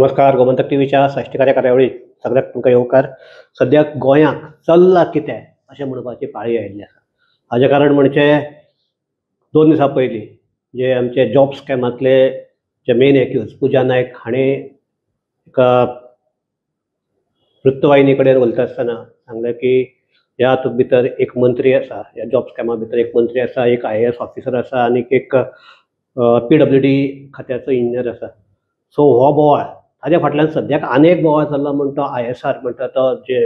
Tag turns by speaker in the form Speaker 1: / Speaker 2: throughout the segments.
Speaker 1: नमस्कार. गोमंतक टीव्हीच्या साश्टीकार्य कार्यावळीत सगळ्याक तुमकां येवकार. सद्याक गोंयांक चल्लां कितें अशें म्हणपाची पाळी आयिल्ली आसा. हाजें कारण म्हणजे 2 दिसां पयलीं जे आमचे जॉब स्कॅमांतले जे मेन एक्यूज पुजा नायक हाणें एका वृत्तवाहिनी कडेन उलयता आसतना सांगलें की ह्या हातूंत भितर एक मंत्री आसा, ह्या जॉब स्कॅमा भितर एक मंत्री आसा, एक IAS ऑफिसर आसा आनीक एक PWD खात्याचो इंजिनियर आसा. सो हो बोवाळ ताज्या फाटल्यान सद्याक आनी एक बोवाळ चल्ला म्हण तो ISR म्हणटा तो जे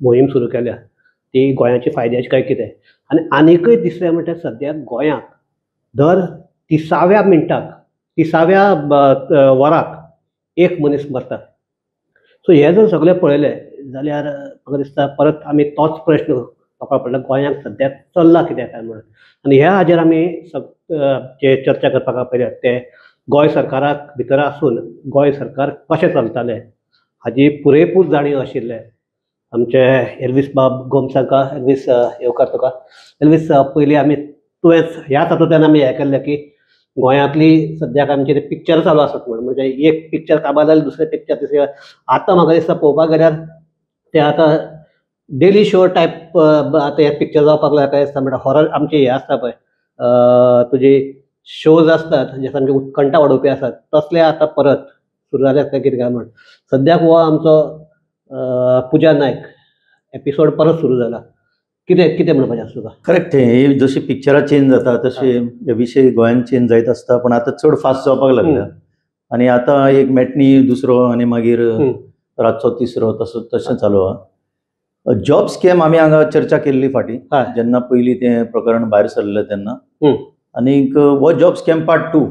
Speaker 1: मोहीम सुरू केल्या ती गोंयाची फायद्याची काय कितें. आनी आनीकय दिसलें म्हणटा सद्याक गोंयांक दर 30व्या मिनटाक 30व्या वराक एक मनीस मरता. सो हे जर सगळें पळयलें जाल्यार म्हाका दिसता परत आमी तोच प्रश्न करपाक पडला गोंयांक सद्याक चल्लां कितें काय म्हणून. आनी ह्या हाजेर आमी जे चर्चा करपाक पयल्यात ते गोंय सरकाराक भितर आसून गोंय सरकार कशें चलतालें हाजी पुरेपूर जाणीव आशिल्ले आमचे एल्वीस बाब गोमसाका. एल्वीस येवकार तुका. एल्वीस पयलीं आमी तुवें ह्याच हातूंतल्यान आमी हें केल्लें की गोंयांतली सद्याक आमचे ते पिक्चर चालू आसात म्हणून, म्हणजे एक पिक्चर काबार जालें दुसरें पिक्चर तिसरें. आतां म्हाका दिसता पळोवपाक गेल्यार ते आतां डेली शो टायप आतां हे पिक्चर जावपाक लागला. काय दिसता म्हणटा हॉरर आमचे हे आसता पळय तुजी शोज असतात जे सामके उत्कंठा वाडोवपी आसात तसले आतां परत सुरू जाल्यात काय कितें काय म्हण. सद्याक हो आमचो पुजा नायक एपिसोड परत सुरू जाला. कितें कितें म्हणपाचें आसा तुका?
Speaker 2: करेक्ट. हे जशी पिक्चरां चेंज जाता तशे हे विशय गोंयांत चेंज जायत आसता, पण आतां चड फास्ट जावपाक लागल्या. आनी आतां एक मॅटनी दुसरो आनी मागीर रातचो तिसरो तशें चालू आहा. जॉब स्कॅम आमी हांगा चर्चा केल्ली फाटीं जेन्ना पयलीं तें प्रकरण भायर सरलें तेन्ना. आनीक हो जॉब स्कॅम पार्ट 2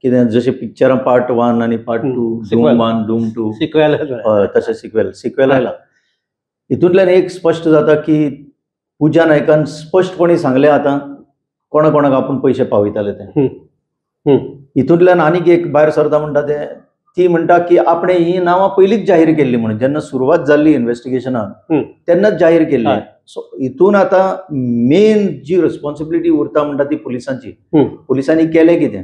Speaker 2: कितें जशें पिक्चरां पार्ट 1 आनी पार्ट 2 डूम 1 डूम 2
Speaker 1: सिक्वेल
Speaker 2: तशें सिक्वेल आयला. हितूंतल्यान एक स्पश्ट जाता की पुजा नायकान स्पश्टपणी सांगलें आतां कोणा कोणाक आपूण पयशे पावयताले तें. हितूंतल्यान आनीक एक भायर सरता म्हणटा तें ती म्हणटा की आपणें ही नांवां पयलींच जाहीर केल्ली म्हणून. जेन्ना सुरवात जाल्ली इन्व्हेस्टिगेशनाक तेन्नाच जाहीर केल्ली. सो हितून आतां मेन जी रिस्पॉन्सिबिलिटी उरता म्हणटा ती पुलिसांची. पुलिसांनी केलें कितें?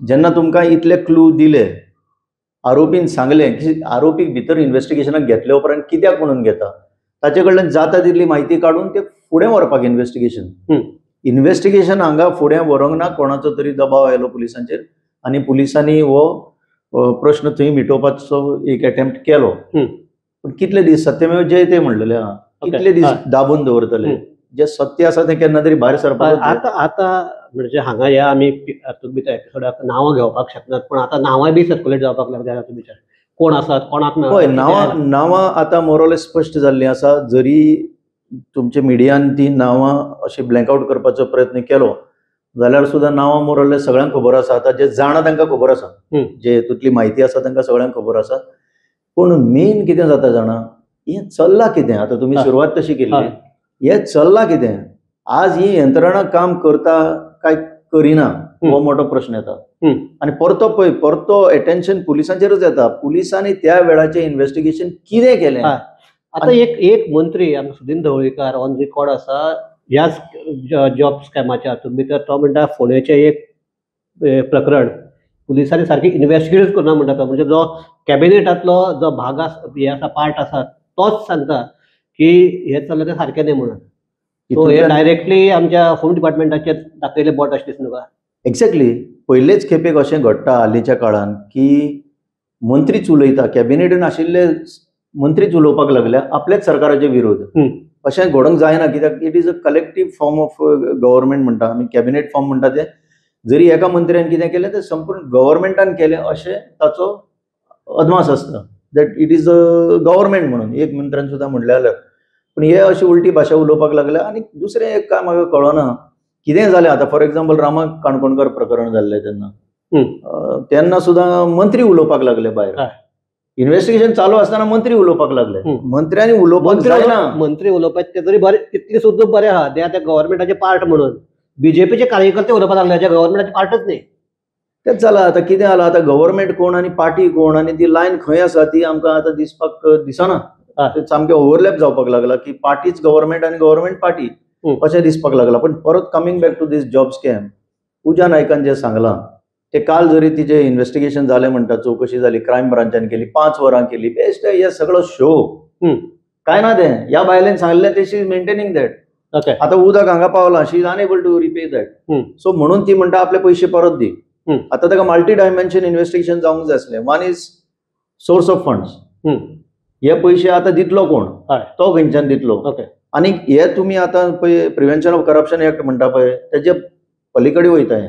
Speaker 2: जेन्ना तुमकां इतले क्लू दिले, आरोपीन सांगलें की आरोपीक भितर इन्व्हेस्टिगेशनाक घेतले उपरांत कित्याक म्हणून घेता, ताचे कडल्यान जाता तितली म्हायती काडून ते फुडें व्हरपाक इन्व्हेस्टिगेशन हांगा फुडें व्हरूंक ना. कोणाचो तरी दबाव आयलो पुलिसांचेर आनी पुलिसांनी हो प्रश्न थंय मिटोवपाचो एक अटेम्प्ट केलो. पूण कितले दीस सत्यमेव जयते म्हणलेले आहा, कितले दीस दाबून दवरतले. जे सत्य आसा तें केन्ना तरी भायर सरपाक.
Speaker 1: आतां म्हणजे हांगा ह्या आमी हातूंत भितर एपिसोडाक नांवां घेवपाक शकनात, पण आतां नांवांय बी सर्क्युलेट जावपाक लागल्या हातूंत भितर. कोण आसात कोणाक
Speaker 2: हय, नांवां आतां मोरलेस स्पश्ट जाल्लीं आसा. जरी तुमचे मिडियान ती नांवां अशी ब्लँक आवट करपाचो प्रयत्न केलो जाल्यार सुद्दां नांवां मोरलेस सगळ्यांक खबर आसा. आतां जे जाणा तांकां खबर आसा, जे हितूंतली म्हायती आसा तांकां सगळ्यांक खबर आसा. पूण मेन कितें जाता जाणा, हें चल्लां कितें? आतां तुमी सुरवात तशी केल्ली, हें चल्लां कितें? आज ही यंत्रणा काम करता काय करिना हो मोठो प्रश्न येता. आनी परतो अटेन्शन पुलिसांचेरूच येता. पुलिसांनी त्या वेळाचें इन्व्हेस्टिगेशन कितें केलें?
Speaker 1: आतां एक मंत्री आमचो सुदीन ढवळीकार ऑन रिकॉर्ड आसा ह्याच जॉब स्कॅमाच्या हातूंत भितर. तो म्हणटा फोंडेचें एक प्रकरण पुलिसांनी सारकी इन्व्हेस्टिगेट करना म्हणटा तो. म्हणजे जो कॅबिनेटांतलो जो भाग हे आसा पार्ट आसा तोच सांगता की हे चल्लें तें सारकें न्ही म्हणून. सो हे डायरेक्टली आमच्या होम डिपार्टमेंटाचेर दाखयलें बोट अशें दिसता तुका?
Speaker 2: एक्झॅक्टली. पयलेच खेपेक अशें घडटा हालींच्या काळान की मंत्रीच उलयता, कॅबिनेटान आशिल्ले मंत्रीच उलोवपाक लागल्या आपल्याच सरकाराचे विरोध. अशें घडोवंक जायना, कित्याक it is a collective form of government म्हणटा आमी. कॅबिनेट फॉर्म म्हणटा ते जरी एका मंत्र्यान कितें केलें तें संपूर्ण गव्हर्मेंटान केलें अशें ताचो अदमास आसता. That it is a government म्हणून एक मंत्र्यान सुद्दां म्हणलें जाल्यार. पूण हे अशी उलटी भाशा उलोवपाक लागल्या. आनी दुसरें एक काय म्हाका कळना कितें जालें आतां. फॉर एक्झाम्पल रामा काणकोणकर प्रकरण जाल्लें तेन्ना सुद्दां मंत्री उलोवपाक लागले भायर. इन्व्हेस्टिगेशन चालू आसतना मंत्री उलोवपाक लागले. मंत्र्यांनी उलोवपाक जायना.
Speaker 1: मंत्री उलोवपाक ते तरी बरें तितले सुद्दां बरें आहा. ते आतां गव्हर्मेंटाचे पार्ट म्हणून बीजेपीचे कार्यकर्ते उलोवपाक लागले जे गव्हर्मेंटाचे पार्टच न्ही.
Speaker 2: तेच जालां. आतां कितें जालां, आतां गव्हर्मेंट कोण आनी पार्टी कोण आनी ती लायन खंय आसा ती आमकां आतां दिसपाक दिसना. सामकें ओव्हरलॅप जावपाक लागला की पार्टीच गव्हर्मेंट आनी गव्हर्मेंट पार्टी अशें दिसपाक लागला. पण परत coming back to this job scam, Puja नायकान जें सांगलां ते काल जरी तिचे इन्व्हेस्टिगेशन झाले म्हणतात, चौकशी झाली, क्राईम ब्रांचान केली, 5 वरां केली, बेस्ट आहे, हे सगळं शो काय ना ते ह्या बायलेन सांगले ते शी इज मेंटेनिंग दॅट. आता उदक हांगा पावला, she is unable to repay that. So म्हणून ती म्हणटा आपले पैसे परत दी. आता ताका मल्टी डायमेन्शन इन्व्हेस्टिगेशन जावंक जाय आसलें. One is source of funds, हे पैसे आता दितलो कोण, तो खंयच्यान दितलो. आणि हे तुम्ही आता पळय प्रिव्हेन्शन ऑफ करप्शन एक्ट म्हणटा पळय, त्याचे पलीकडे वयता हे.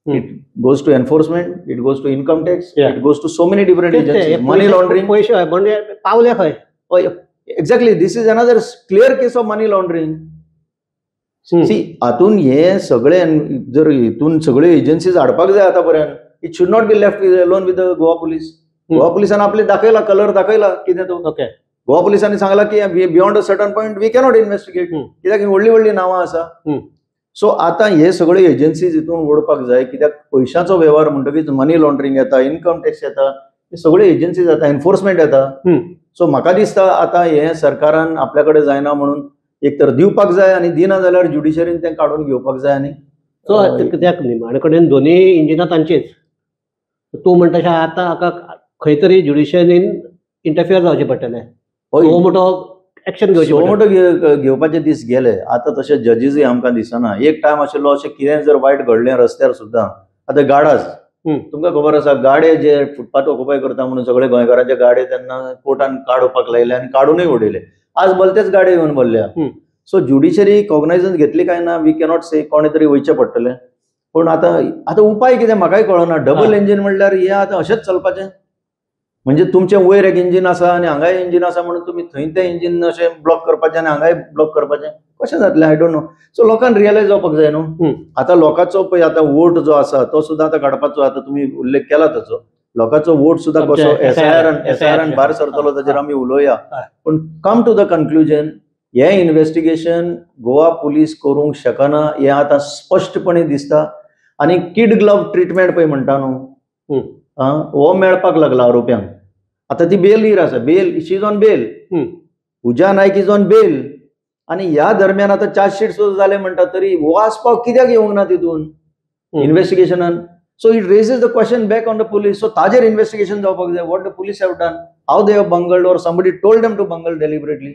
Speaker 2: It goes to enforcement, it goes to income tax, it goes to so many different agencies. Money laundering
Speaker 1: पैसे म्हणजे पावले खंय.
Speaker 2: Exactly, this is another clear case of money laundering. सी हातून हे सगळे जर हितून सगळे एजन्सीज हाडपाक जाय आतापर्यंत, it should not be left alone with Goa police. Goa पुलिसान आपले दाखयला, कलर दाखयला कितें तो. गोवा पुलिसांनी सांगला की beyond a certain point we cannot investigate, कित्याक व्हडली व्हडली नांवां आसा. सो आता हे सगळे एजन्सीज हितून ओडपाक जाय, कित्याक पयशांचो व्यवहार म्हणटकीच मनी लॉन्ड्रिंग येता, इन्कम टॅक्स येता, हे सगळे एजन्सीज येता, एन्फोर्समेंट येता. सो म्हाका दिसता आता हे सरकारान आपल्या कडेन जायना म्हणून एक तर दिवपाक जाय, आणि दिना जाल्यार ज्युडिशरीन तें काडून घेवपाक जाय. आणि
Speaker 1: सो कित्याक निमाणे कडेन दोनी इंजिनां तांचीच. तूं म्हणटा तशें आतां हाका खंय तरी ज्युडिशरीन इंटरफियर जावचें पडटलें, हो मोठो एक्शन
Speaker 2: घेवपाचे दीस गेले. आता तशे जजीसय आमकां दिसना. एक टायम आशिल्लो अशें कितें जर वायट घडलें रस्त्यार सुद्दां, आतां गाडाच तुमकां खबर आसा, गाडे जे फुटपाथ ऑक्युपाय करता म्हणून सगळे गोंयकारांचे गाडे तेन्ना कोर्टान काडपाक लायले आणि काडूनय उडयले. आज भलतेच गाडे येवन भरल्या. सो ज्युडिशरी कॉग्नायझन्स घेतली काय ना, वी कॅनॉट से, कोणे तरी वयचें पडटलें. पण आता उपाय कितें म्हाकाय कळना. डबल इंजीन म्हणल्यार हे आता अशेंच चलपाचें, म्हणजे तुमचें वयर एक इंजीन आसा आणि हांगाय इंजीन आसा म्हणून तुमी थंय तें इंजीन अशें ब्लॉक करपाचें आणि हांगाय ब्लॉक करपाचें, कशें जातलें आय डोंट नो. सो लोकांक रियलायज जावपाक जाय न्हू. आता लोकांचो पळय आता वोट जो आसा तो सुद्दां आतां काडपाचो, आता तुमी उल्लेख केला ताचो, लोकांचो वोट सुद्दां कसो एसआयआरान भायर सरतलो ताचेर आमी उलोवया. पण कम टू द कन्क्लुजन, हे इन्व्हेस्टिगेशन गोवा पुलीस करूंक शकना हें आतां स्पश्टपणे दिसता. आणि किड ग्लव ट्रीटमेंट पळय म्हणटा न्हू, हो मेळपाक लागला आरोप्यांक. आता ती बेलीर आसा, bail, she is on bail, Pooja Naik is on bail. आणि ह्या दरम्यान आता चार्जशीट सुद्दां जाले म्हणटा, तरी वाचपाक कित्याक येवंक ना तितून इन्व्हेस्टिगेशनान. So it raises the question back on the police. So ताजेर इन्व्हेस्टिगेशन जावपाक जाय. What the police have done, how they have bungled, or somebody told them to bungle deliberately,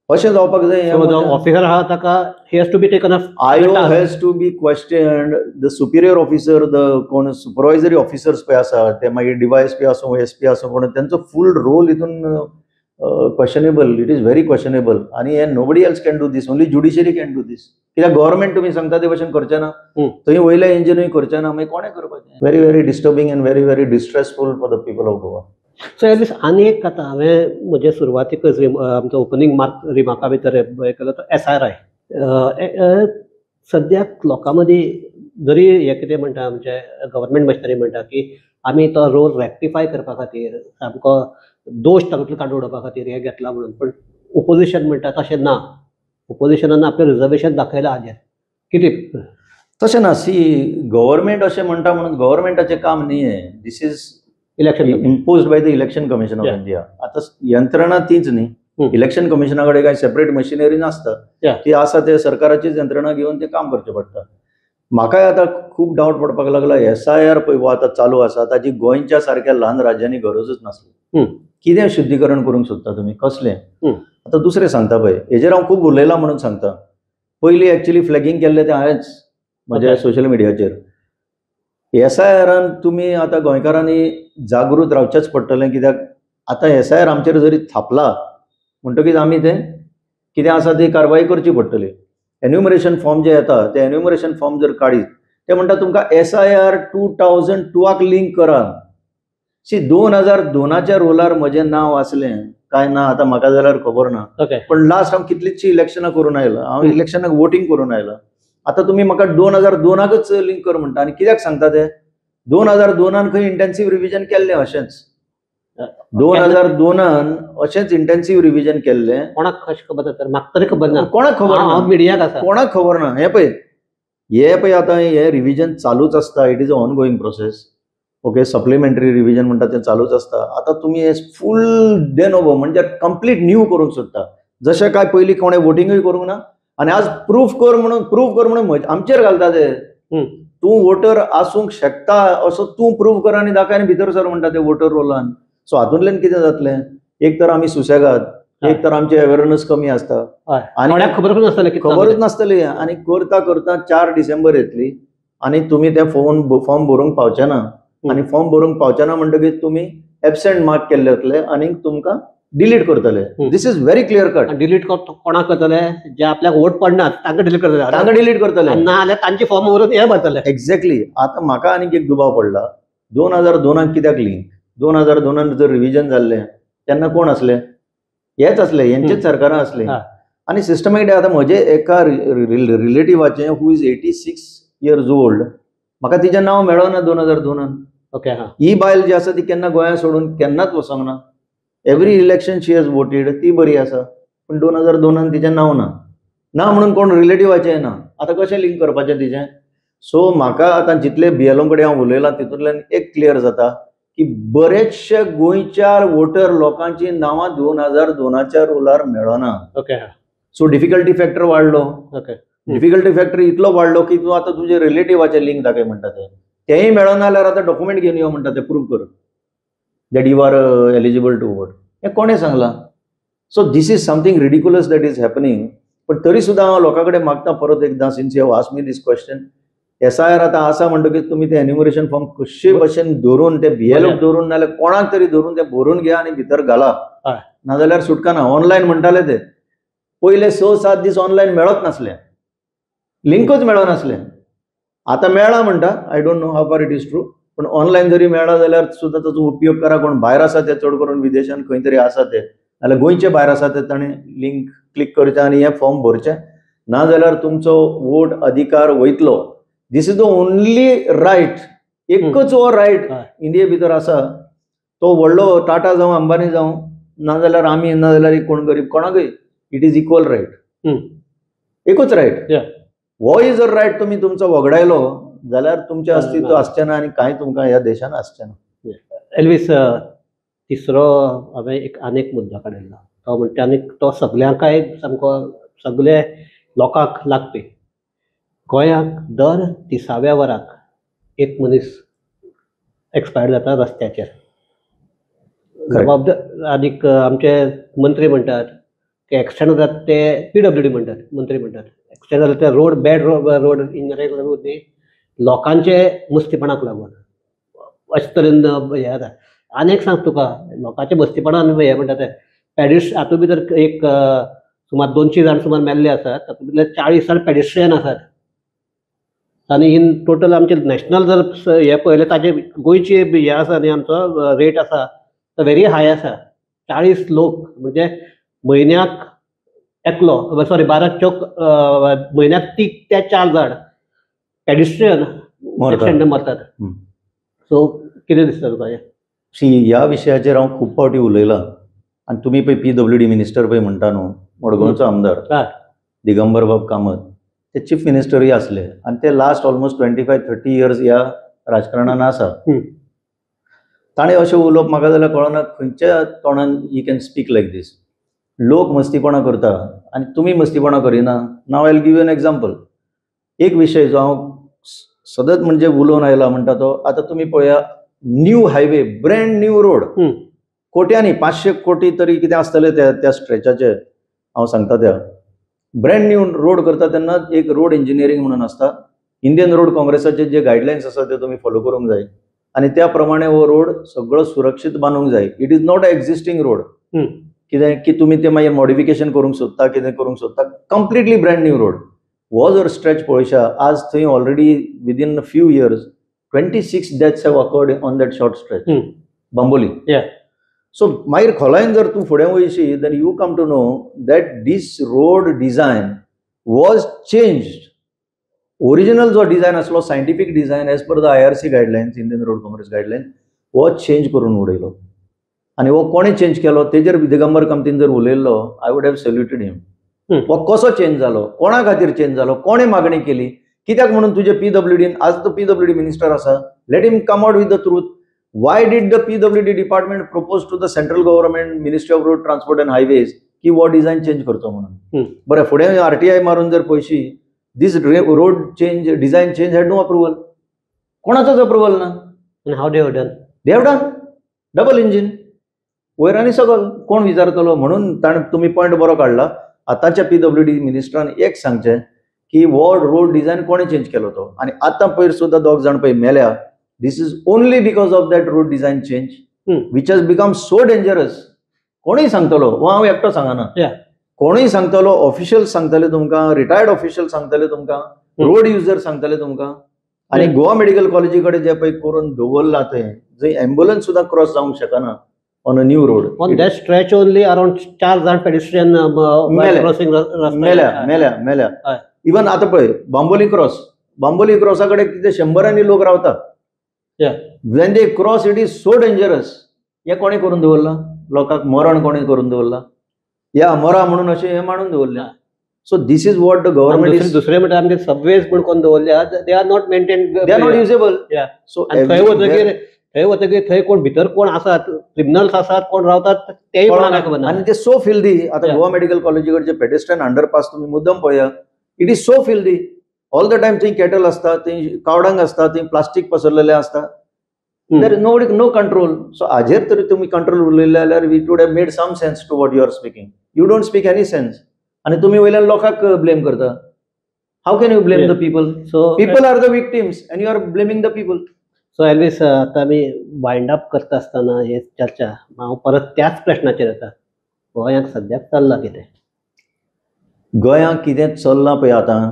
Speaker 2: अशें जावपाक जाय.
Speaker 1: ऑफिसर आहा ताका he has to be taken up.
Speaker 2: IO has to be questioned. The superior officer, the कोण supervisory officers पळय आसा ते मागीर DYSP आसूं, SP आसूं, कोण त्यांचो फुल रोल हितून questionable. It is very questionable. आणि हे nobody else can do this, only judiciary can do this. कित्याक गव्हर्नमेंट तुमी सांगता ते भशेन करचें ना, थंय वयल्या इंजिनूय करचें ना, मागीर कोणें करपाचें. Very very disturbing and very very distressful for the people of Goa.
Speaker 1: So ह्या दीस आनी एक कथा हांवें म्हजे सुरवातीकच आमचो ओपनिंग रिमार्का भितर हें केलो तो SRI. सद्याक लोकां मदीं जरी हे कितें म्हणटा, आमचे गव्हर्नमेंट मशिनरी म्हणटा की आमी तो रोल रेक्टिफाय करपा खातीर, सामको दोश तातूंतलो काडून उडोवपा खातीर हे घेतला म्हणून, पण ओपोजिशन म्हणटा तशें ना. ओपोजिशनान आपलें रिजर्वेशन दाखयलां हाजेर, कितें
Speaker 2: तशें ना. सी गव्हर्नमेंट अशें म्हणटा म्हणून गव्हर्नमेंटाचें काम न्ही हें. This is
Speaker 1: election
Speaker 2: imposed by the election commission of India. आता यंत्रणा तीच न्ही. इलेक्शन कमिशना कडेन काय सेपरेट मशिनरी नासता, ती आसा ते सरकाराचीच यंत्रणा घेवन ते काम करचें पडटा. म्हाकाय आता खूब डावट पडपाक लागला. SIR पळय वो आतां चालू आसा, ताची गोंयच्या सारक्या ल्हान राज्यांनी गरजूच नासली. कितें शुद्धीकरण करूंक सोदता तुमी, कसलें. आता दुसरें सांगता पळय, हेजेर हांव खूब उलयलां म्हणून सांगता. पयलीं एक्चुअली फ्लॅगिंग केल्लें तें हांवेंच म्हज्या सोशल मिडियाचेर. SIRान तुमी आतां गोंयकारांनी जागृत रावचेच पडटलें, कित्याक आतां SIR आमचेर जरी थापला म्हणटकीच आमी तें कितें आसा ती कारवाई करची पडटली. एन्युमरेशन फॉर्म जे येता ते एन्युमरेशन फॉर्म जर काडीत, ते म्हणटा तुमकां SIR 2002 लिंक करा. सी 2002च्या रोलार म्हजें नांव आसलें काय ना आतां म्हाका जाल्यार खबर ना, पण लास्ट हांव कितलींशीं इलेक्शनां करून आयला. हांव इलेक्शनाक वोटींग करून आयला. आतां तुमी म्हाका 2002च लिंक कर म्हणटा, आनी कित्याक सांगता ते 2002 खंय इंटेन्सिव्ह रिव्हिजन केल्लें अशेंच. 2002 अशेंच इंटेन्सिव्ह रिव्हिजन केल्लें.
Speaker 1: कोणाक कशें खबर जाता, म्हाका तरी खबर ना.
Speaker 2: कोणाक खबर ना,
Speaker 1: मिडियाक आसा,
Speaker 2: कोणाक खबर ना. हे पळय आतां हे रिव्हिजन चालूच आसता. It is a on going process. Okay, supplementary revision म्हणटा तें चालूच आसता. आतां तुमी हे फूल डे नोवो म्हणजे कंप्लीट न्यू करूंक सोदता, जशें काय पयलीं कोणें वोटिंगूय करूंक ना. आनी आज प्रूफ कर म्हणून आमचेर घालता ते. तूं वोटर आसूंक शकता असो तूं प्रूव कर आनी दाखय आनी भितर सर म्हणटा ते वोटर रोलान. सो हातूंतल्यान कितें जातलें, एक तर आमी सुसेगाद, एक तर आमचे अवेअरनेस कमी आसता
Speaker 1: आनी
Speaker 2: खबरूच नासतली आनी करता करता 4 डिसेंबर येतली आनी तुमी ते फॉर्म भरूंक पावचे ना आनी फॉर्म भरूंक पावचे ना म्हणटकीच तुमी एबसेंट मार्क केल्ले वतले आनी तुमकां डिलीट करतले. This is very clear cut.
Speaker 1: Delete कोणाक करतले, जे आपल्याक वोट पडनात तांकां डिलीट करतले,
Speaker 2: तांकां डिलीट करतले
Speaker 1: ना जाल्यार तांची फॉर्म भरून हे भरतले.
Speaker 2: एक्झॅक्टली. आता म्हाका आनीक एक दुबाव पडला. 2002 कित्याक लिंक, 2002 जर रिव्हिजन जाल्लें तेन्ना कोण असले, हेच असले, यांचेच सरकारां असले आनी सिस्टमॅटिक. आता म्हजे एका रिलेटिव्हाचें हू इज 86 years old, म्हाका तिचें नांव मेळना 2002.
Speaker 1: ओके.
Speaker 2: ही बायल जी आसा ती केन्ना गोंया सोडून केन्नाच वचोंक ना. Every election she has voted, ती बरी आसा, पूण 2002 तिचें नांव ना म्हणून कोण रिलेटिव्हाचें ना. आतां कशें लिंक करपाचें तिचें. सो म्हाका आतां जितले BLO कडेन हांव उलयलां तितूंतल्यान एक क्लियर जाता की बरेचशे गोंयच्या वोटर लोकांची नांवां 2002च्या रुलार मेळना.
Speaker 1: ओके.
Speaker 2: सो डिफिकल्टी फॅक्टर वाडलो.
Speaker 1: ओके.
Speaker 2: डिफिकल्टी फॅक्टर इतलो वाडलो की तूं आतां तुजे रिलेटिव्हाचें लिंक दाखय म्हणटा तेंय मेळना जाल्यार आतां डॉक्युमेंट घेवन यो म्हणटा ते प्रूव कर that you are eligible to vote. हें कोणें सांगलां. So this is something ridiculous that is happening. पण तरी सुद्दां हांव लोकां कडेन मागता परत एकदां, since you have asked me this question, SIR आतां आसा म्हणटकीच तुमी ते एन्युमरेशन फॉर्म कशे भशेन धरून ते BLO धरून नाल्यार कोणाक तरी धरून ते भरून घ्या आनी भितर घाला, नाजाल्यार सुटका ना. ऑनलायन म्हणटाले ते पयले 6-7 दीस ऑनलायन मेळत नासले, लिंकच मेळनासलें. आतां मेळ्ळा म्हणटा, I don't know how far it is true, पण ऑनलायन जरी मेळ्ळा जाल्यार सुद्दां ताचो उपयोग करा. कोण भायर आसा ते, चड करून विदेशांत खंय तरी आसा ते, नाल्यार गोंयचे भायर आसा ते, ताणें लिंक क्लिक करचें आनी हें फॉर्म भरचें, नाजाल्यार तुमचो वोट अधिकार वयतलो. This is the only right, एकच हो रायट इंडिये भितर आसा. तो व्हडलो टाटा जावं अंबानी जावं, नाजाल्यार आमी, नाजाल्यार कोण गरीब, कोणाकय इट इज इक्वल रायट. एकूच रायट. हो इज अ रायट. तुमी तुमचो वगडायलो जाल्यार तुमचें अस्तित्व आसचें ना आनी कांय तुमकां ह्या देशान आसचें ना.
Speaker 1: एल्वीस, तिसरो हांवें आनीक मुद्दो काडिल्लो, तो म्हणटा आनी तो सगल्यांकाय सामको सगळे लोकांक लागपी. गोंयांत दर 30व्या वराक एक मनीस एक्सपायर जाता रस्त्याचेर. आनीक आमचे मंत्री म्हणटात की एक्सटेंड जाता ते PWD म्हणटात, मंत्री म्हणटात एक्सटेंड जाता ते रोड, बॅड रोड इंजिनियरींग लागून न्ही, लोकांचे मस्तीपणाक लागून अशे तरेन हें जाता. आनीक सांग तुका, लोकांचे मस्तीपणान हें म्हणटा ते पेडिस्ट्रियन, हातूंत भितर एक सुमार 200 जाण सुमार मेल्ले आसात, तातूंतले 40 जाण पेडिस्ट्रियन आसात. आनी इन टोटल आमचे नॅशनल जर हें पळयलें ताजे गोंयची हें आसा न्ही, आमचो रेट आसा तो व्हेरी हाय आसा. 40 लोक म्हणजे म्हयन्याक एकलो, सॉरी 12 चौक म्हयन्याक 3 ते 4 जाण पेडिस्ट्रियन एक्सिडेंटान मरतात. सो कितें दिसता तुका हें?
Speaker 2: ह्या विशयाचेर हांव खूब फावटी उलयलां आनी तुमी पळय PWD मिनिस्टर पळय म्हणटा न्हू, मडगांवचो आमदार दिगंबर बाब कामत, ते चीफ मिनिस्टरूय आसले आनी ते लास्ट ऑलमोस्ट 25-30 years ह्या राजकारणान आसा. ताणें अशें उलोवप म्हाका जाल्यार कळना खंयच्या तोंडान ही कॅन स्पीक लायक दीस. लोक मस्तीपणां करता आनी तुमी मस्तीपणां करिना. Now I will give you an example. एक विशय जो हांव सतत म्हणजे उलोवन आयला म्हणटा तो, आतां तुमी पळया new highway, brand new road, कोट्यांनी 500 कोटी तरी कितें आसतले त्या स्ट्रेचाचे, हांव सांगता त्या ब्रँड न्यू रोड करता तेन्ना एक रोड इंजिनियरींग म्हणून आसता. इंडियन रोड काँग्रेसाचे जे गायडलायन्स आसा ते तुमी फॉलो करूंक जाय आनी त्या प्रमाणे हो रोड सगळो सुरक्षीत बांदूंक जाय. It is not a existing road, कितें की तुमी ते मागीर मॉडिफिकेशन करूंक सोदता, कितें करूंक सोदता, कंप्लिटली ब्रँड न्यू रोड. हो जर स्ट्रेच पळयशा, आज थंय already within a few years 26 deaths have occurred on that short stretch. Bambolim. So मागीर खोलायन जर तूं फुडें वयशी, then you come to know that this road design was changed. Original जो डिझायन आसलो, scientific design as per the IRC guidelines, Indian road Congress guideline, हो change करून उडयलो. आनी हो कोणें चेंज केलो तेजेर दिगंबर कामतीन जर उलयल्लो, आय वूड हॅव सॅल्युटेड हिम. हो कसो चेंज जालो, कोणा खातीर चेंज जालो, कोणें मागणी केली, कित्याक म्हणून तुजे PWD, आज तो PWD मिनिस्टर आसा, let him come out with the truth. Why did the PWD department propose to the central government, Ministry of Road Transport and Highways, की वो डिझायन चेंज करचो म्हणून? बरें, फुडें RTI मारून जर पळयशी, this road change, design change had no approval. कोणाचोच अप्रुव्हल ना.
Speaker 1: And how they have done?
Speaker 2: They have done double engine वयर आनी सकयल. कोण विचारतलो? म्हणून तुम्ही पॉयंट बरो काढला. आताच्या PWD मिनिस्टरान एक सांगचें की हो रोड डिझायन कोणी चेंज केलो तो, आणि आता पयर सुद्धा दोग जाण पळय मेल्या. This is only because of that road design change which has become so dangerous. कोणीय सांगतलो, हो हांव एकटो सांगना, कोणीय सांगतलो, ऑफिशियल सांगतले तुमकां, रिटायर्ड ऑफिशियल सांगतले तुमकां, रोड युजर सांगतले तुमकां. आणि गोवा मेडिकल कॉलेजी कडेन जे पळय करून दवरला ते, जंय एम्ब्युलन्स सुद्धा क्रॉस जावंक शकना on a new road.
Speaker 1: On that stretch only around 4 जाण pedestrian crossing
Speaker 2: मेल्या. इवन आता पळय बांबोली क्रॉसा कडेन कितें 100 लोक रावतात. When they cross it is so dangerous. हे कोणी करून दवरला? लोकांक मरण कोणी करून दवरला? या मरा म्हणून अशें हे मांडून दवरले. So this is what the government is.
Speaker 1: दुसरे म्हणटा आमचे सबवेज म्हण कोण दवरल्या, they are not maintained,
Speaker 2: they are not usable.
Speaker 1: So थंय वतकीर थंय कोण भितर कोण आसात, क्रिमिनल्स आसात, कोण रावतात तेय कोणाक खबर ना.
Speaker 2: आणि ते सो फिल्दी. आता गोवा मेडिकल कॉलेजी कडचे पेडेस्ट्रियन अंडरपास तुम्ही मुद्दम पळया, it is so filthy. All the time थंय कॅटल असता, थंय कावडांग असता, थंय प्लास्टीक पसरलेले असता. There is no control. So हाजेर तरी तुम्ही कंट्रोल उरलेले जाल्यार we would have made some sense to what you are speaking. You don't speak any sense. आणि तुम्ही वयल्यान लोकांक ब्लेम करता. How can you blame the people? So people are the victims and you are blaming the people.
Speaker 1: So Elvis, आता आमी wind up करता आसतना हे चर्चा हांव परत त्याच प्रश्नाचेर येता. गोंयांत सद्याक चल्लां कितें?
Speaker 2: गोंयांत कितें चल्लां पळय आतां,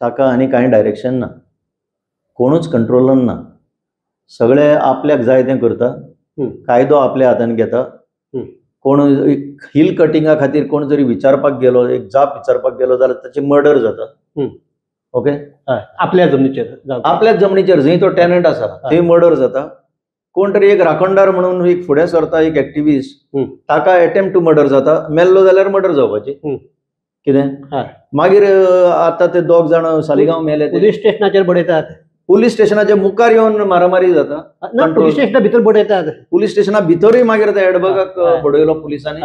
Speaker 2: ताका आनी कांय डायरेक्शन ना, कोणूच कंट्रोलान ना. सगळे आपल्याक जाय तें करता, कायदो आपल्या हातान घेता. कोण हिल कटिंगा खातीर कोण जरी विचारपाक गेलो, एक जाप विचारपाक गेलो जाल्यार ताची मर्डर जाता. ओके,
Speaker 1: आपल्या
Speaker 2: जमनीचेर जंय तो टेनंट आसा थंय मर्डर जाता. कोण तरी एक राखणदार म्हणून एक फुडें सरता, एक एक्टिविस्ट, ताका अटेम्प्ट टू मर्डर जाता. मेल्लो जाल्यार मर्डर जावपाची. कितें मागीर आता ते दोग जाण सालिगांव मेले,
Speaker 1: पुलीस स्टेशनाचेर बडयतात.
Speaker 2: पुलीस स्टेशनाच्या मुखार येवन मारामारी जाता.
Speaker 1: पुलीस स्टेशना भितर बडयतात.
Speaker 2: पुलीस स्टेशना भितरूय मागीर त्या एडबगाक बडयलो पुलिसांनी.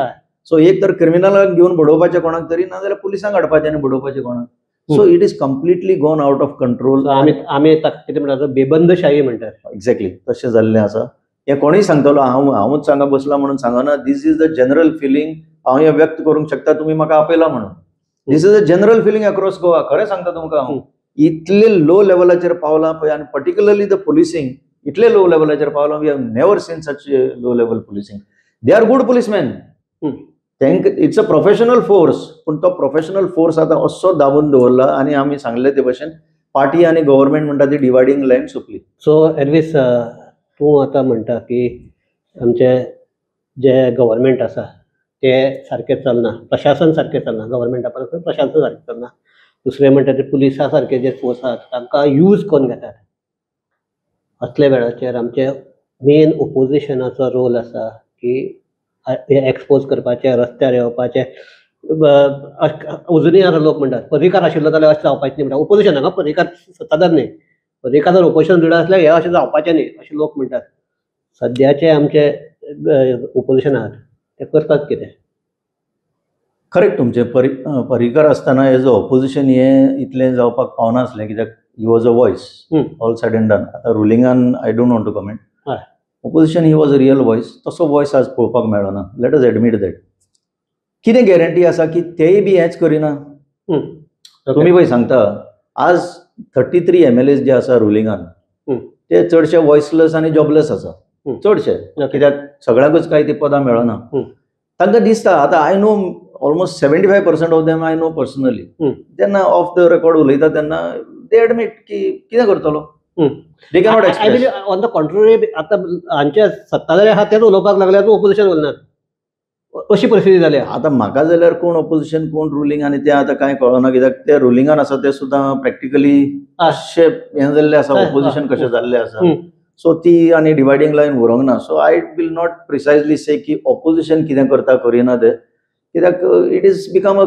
Speaker 2: सो एक तर क्रिमिनलाक घेवन बडोवपाचें कोणाक तरी, ना जाल्यार पुलिसांक हाडपाचें आनी बडोवपाचें कोणाक. So it is completely gone out of control.
Speaker 1: आमी कितें म्हणटा बेबंदशाही म्हणटात.
Speaker 2: एक्झॅक्टली तशें जाल्लें आसा. हे कोणीय सांगतलो, हांवूच सांगा बसला म्हणून सांगना. This is the general feeling. हांव हें व्यक्त करूंक शकता, तुमी म्हाका आपयला म्हणून. This is a general feeling across Goa. खरें सांगता तुमकां हांव. इतले लो लेवलाचेर पावला पळय, आनी पर्टिक्युलरली द पुलिसींग इतले लो लेवलाचेर पावला. We have never seen such low level policing. They are good policeman. It's a professional force. पूण तो प्रोफेशनल फोर्स आता असो दाबून दवरला. आणि आमी सांगले ते भशेन पार्टी आणि गव्हर्नमेंट म्हणटा ती डिवायडींग लायन सोंपली.
Speaker 1: सो एल्विस, तूं आतां म्हणटा की आमचे जे गव्हर्नमेंट आसा ते सारकें चलना, प्रशासन सारकें चलना, गव्हर्नमेंटा परस प्रशासन सारकें चलना. दुसरे म्हणटा ते पुलिसा सारके जे फोर्स आसात तांकां यूज करून घेतात. असले वेळाचेर आमचे मेन ओपोजिशनाचो रोल आसा की एक्सपोज करपाचे, रस्त्यार येवपाचे. अजुनूय आतां लोक म्हणटात पर्रीकार आशिल्लो जाल्यार अशें जावपाचें न्ही म्हणटा. ओपोजिशन हांगा पर्रीकार सत्ताधार न्ही, पर्रीकार जर ओपोजिशन लिडर आसल्यार हे अशें जावपाचें न्ही अशें लोक म्हणटात. सद्याचे आमचे ओपोजिशन आहात ते करतात कितें?
Speaker 2: करेक्ट तुमचे. पर्रीकार आसतना एज अ ऑपोजिशन हे इतलें जावपाक पावनासलें, कित्याक he was a voice all said and done. आतां रुलिंगान I don't want to comment. Opposition he was a real voice. तसो वॉयस आज पळोवपाक मेळ्ळो ना. Let us admit that. कितें गॅरंटी आसा की तेय बी हेंच करिना? तुमी पळय सांगता आज 33 MLAs जे आसा रुलिंगान ते चडशे वॉयसलेस आनी जॉबलेस आसा. चडशे, कित्याक सगळ्यांकूच कांय ती पदां मेळना. तांकां दिसता. आतां I know almost 75% of them I know personally. जेन्ना ऑफ द रेकॉर्ड उलयता तेन्ना दे एडमीट की कितें करतलो. दे cannot express.
Speaker 1: On the contrary आतां हांचे सत्ताधारी आहा तेच उलोवपाक लागल्यात, ओपोजिशन उलयनात, अशी परिस्थिती जाली.
Speaker 2: आतां म्हाका जाल्यार कोण ऑपोजिशन कोण रुलींग आनी तें आतां कांय कळना, कित्याक ते रुलिंगान आसा ते सुद्दां प्रॅक्टिकली अशें हें जाल्लें आसा, ऑपोजिशन कशें जाल्लें आसा. सो ती आनी डिवायडींग लायन उरोंक ना. So I will not precisely say की ऑपोजिशन कितें करता करिना ते, कित्याक it is become a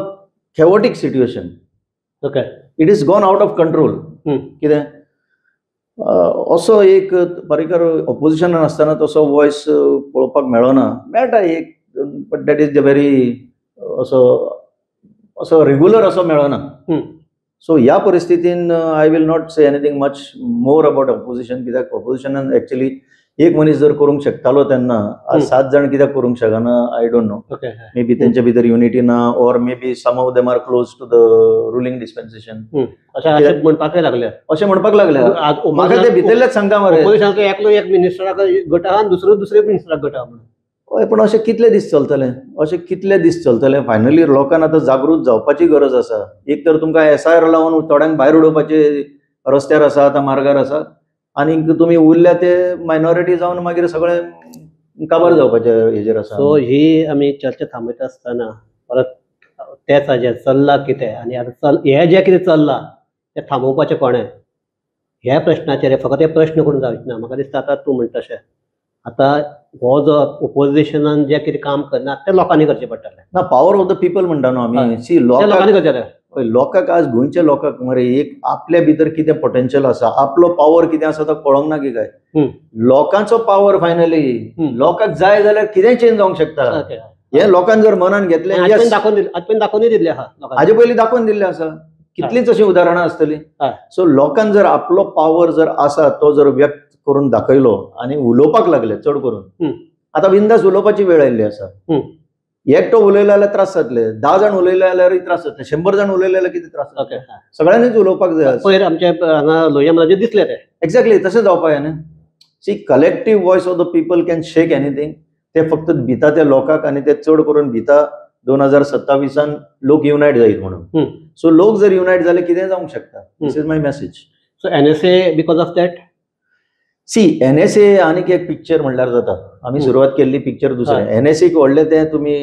Speaker 2: chaotic situation.
Speaker 1: Okay,
Speaker 2: it is gone out of control. कितें असो एक पर्रीकार ऑपोजिशनान आसतना तसो वॉयस पळोवपाक मेळना. मेळटा एक, but that is the very असो रेग्युलर असो मेळना. सो ह्या परिस्थितीन I will not say anything much more about opposition, कित्याक ऑपोजिशनान एक्चुअली एक मनीस जर करूंक शकतालो तेन्ना आज 7 जण कित्याक करूंक शकना I don't know. Maybe तेंच्या भितर युनिटी ना, or maybe some of them are close to the ruling dispensation
Speaker 1: अशें म्हणपाकय लागल्या.
Speaker 2: अशें म्हणपाक लागल्या. म्हाका ते भितरलेच सांगता मरे.
Speaker 1: ऑपोजिशनाचो एकलो एक मिनिस्टराक गट आहा आनी दुसरे मिनिस्टराक गट आहा म्हणून.
Speaker 2: हय, पण अशें कितले दीस चलतलें? अशें कितले दीस चलतलें? फायनली लोकांक आतां जागृत जावपाची गरज आसा. एक तर तुमकां SIR लावन थोड्यांक भायर उडोवपाचे रस्त्यार आसा, आतां मार्गार आसा, आनी तुमी उरल्या ते मायनॉरिटी जावन मागीर सगळें काबार जावपाचे हेजेर आसा.
Speaker 1: सो ही आमी चर्चा थांबयता आसतना परत तेच हाजेर चल्लां कितें आनी आतां हें जें कितें चल्लां तें थांबोवपाचें कोणें, ह्या प्रश्नाचेर फकत हे प्रश्न करून जावचे ना. म्हाका दिसता आतां तूं म्हणटा तशें आतां हो जो ओपोजिशनान जें कितें काम करना तें लोकांनी करचें पडटलें.
Speaker 2: ना, पॉवर ऑफ द पीपल म्हणटा न्हू आमी. सी,
Speaker 1: लोकांनी करचें.
Speaker 2: लोकांक आज गोंयच्या लोकांक मरे एक आपल्या भितर कितें पोटेन्शियल आसा, आपलो पॉवर कितें आसा तो कळोंक ना की काय. लोकांचो पॉवर फायनली लोकांक जाय जाल्यार कितें चेंज जावंक शकता. हे लोकांनी जर मनान घेतलें,
Speaker 1: दाखोवन दिल्लें आहा,
Speaker 2: हाजे पयलीं दाखोवन दिल्लें आसा. कितलींच अशीं उदाहरणां आसतलीं. सो लोकांक जर आपलो पॉवर जर आसा तो जर व्यक्त करून दाखयलो आनी उलोवपाक लागले चड करून, आतां बिंदास उलोवपाची वेळ आयिल्ली आसा. एकटो उलयलो जाल्यार त्रास जातले, 10 जण उलयले जाल्यार त्रास जातले, 100 जण उलयले जाल्यार कितें त्रास जातले. सगळ्यांनीच उलोवपाक जाय.
Speaker 1: पयर आमच्या हांगा लोलयां महाराजाचेर दिसलें तें
Speaker 2: एक्झॅक्टली तशें जावपाक जाय न्ही. See, collective voice of the people can shake anything. ते फक्त भिता त्या लोकांक, आनी ते चड करून भिता 2027 लोक युनायट जायत म्हणून. सो लोक जर युनायट जाले कितें जावंक शकता. This is my message.
Speaker 1: So NSA because of that.
Speaker 2: See, NSA आनीक एक पिक्चर म्हणल्यार जाता. आमी सुरवात केल्ली पिक्चर दुसरें. NSA व्हडलें तें तुमी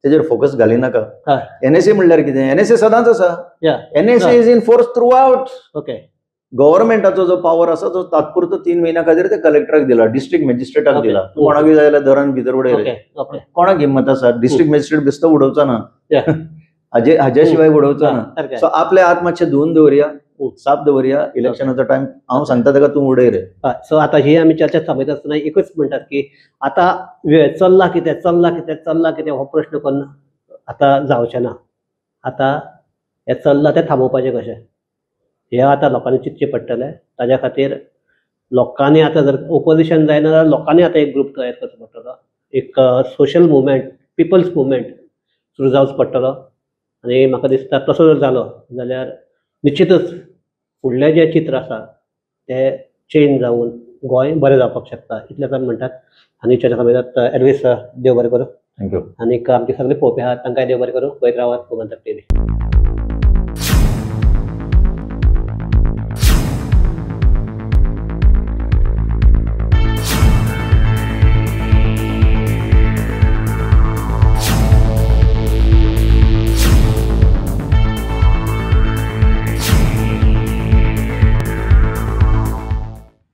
Speaker 2: तेजेर फोकस घाली नाका. NSA म्हणल्यार कितें? NSA सदांच आसा. NSA is in force throughout.
Speaker 1: Okay.
Speaker 2: गव्हर्नमेंटाचो जो पॉवर आसा तो तात्पुरतो 3 महिन्या खातीर ते कलेक्टराक दिला, डिस्ट्रिक्ट मॅजिस्ट्रेटाक दिला. कोणाकय जाय जाल्यार दरान भितर उडय. कोणाक हिम्मत आसा? डिस्ट्रिक्ट मॅजिस्ट्रेट बेश्टो उडोवचो ना, हाज्या शिवाय उडोवचो ना. सो आपले हात मातशे धुवन दवरया, साफ दवरया. इलेक्शनाचो टायम हांव सांगता ताका तूं उडय रे.
Speaker 1: सो आतां ही आमी चर्चा थांबयता आसतना एकूच म्हणटात की आतां वेळ चल्ला कितें हो प्रश्न करून आतां जावचें ना. आतां हें चल्लां तें थांबोवपाचें कशें हें आतां लोकांनी चिंतचें पडटलें. ताज्या खातीर लोकांनी आतां जर ओपोजिशन जायना जाल्यार लोकांनी आतां एक ग्रूप तयार करचो पडटलो. एक सोशल मुवमेंट, पिपल्स मुवमेंट सुरू जावचो पडटलो. आनी म्हाका दिसता तसो जर जालो जाल्यार निश्चितच फुडलें जें चित्र आसा तें चेंज जावन गोंय बरें जावपाक शकता इतलेंच आमी म्हणटात. आनी चर्चा थांबयतात. एडवीस, देव बरें करूं.
Speaker 2: थँक्यू.
Speaker 1: आनीक आमचे सगळे पळोवपी आहात तांकांय देव बरें करूं. पळयत रावात गोमंतक TV.